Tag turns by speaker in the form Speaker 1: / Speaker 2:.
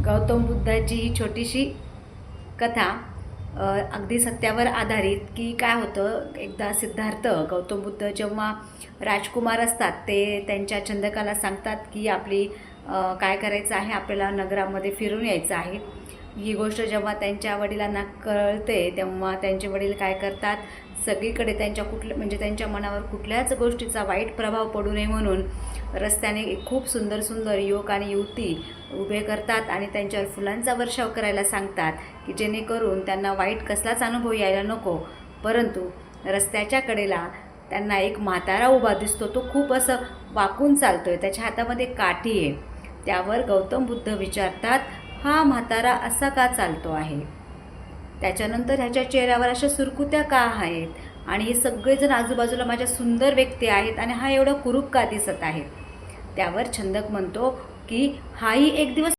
Speaker 1: गौतम बुद्धाची ही छोटीशी कथा अगदी सत्यावर आधारित की काय होतं, एकदा सिद्धार्थ गौतम बुद्ध जेव्हा राजकुमार असतात ते त्यांच्या चंदकाला सांगतात की आपली काय करायचं आहे, आपल्याला नगरामध्ये फिरून यायचं आहे. ही गोष्ट जेव्हा त्यांच्या वडिलांना कळते तेव्हा त्यांचे वडील काय करतात, सगळीकडे त्यांच्या मनावर कुठल्याच गोष्टीचा वाईट प्रभाव पडू नये म्हणून रस्त्याने खूप सुंदर सुंदर युवक आणि युवती उभे करतात आणि त्यांच्यावर फुलांचा वर्षाव करायला सांगतात की जेणेकरून त्यांना वाईट कसलाच अनुभव यायला नको. परंतु रस्त्याच्या कडेला त्यांना एक म्हातारा उभा दिसतो. तो खूप असं वाकून चालतोय, त्याच्या हातामध्ये काठी आहे. त्यावर गौतम बुद्ध विचारतात, हा म्हातारा असा का चालतो आहे? त्याच्यानंतर ह्याच्या चेहऱ्यावर अशा सुरकुत्या का आहेत आणि हे सगळेजण आजूबाजूला माझ्या सुंदर व्यक्ती आहेत आणि हा एवढा कुरूप का दिसत आहे? त्यावर छंदक म्हणतो की हाही एक दिवस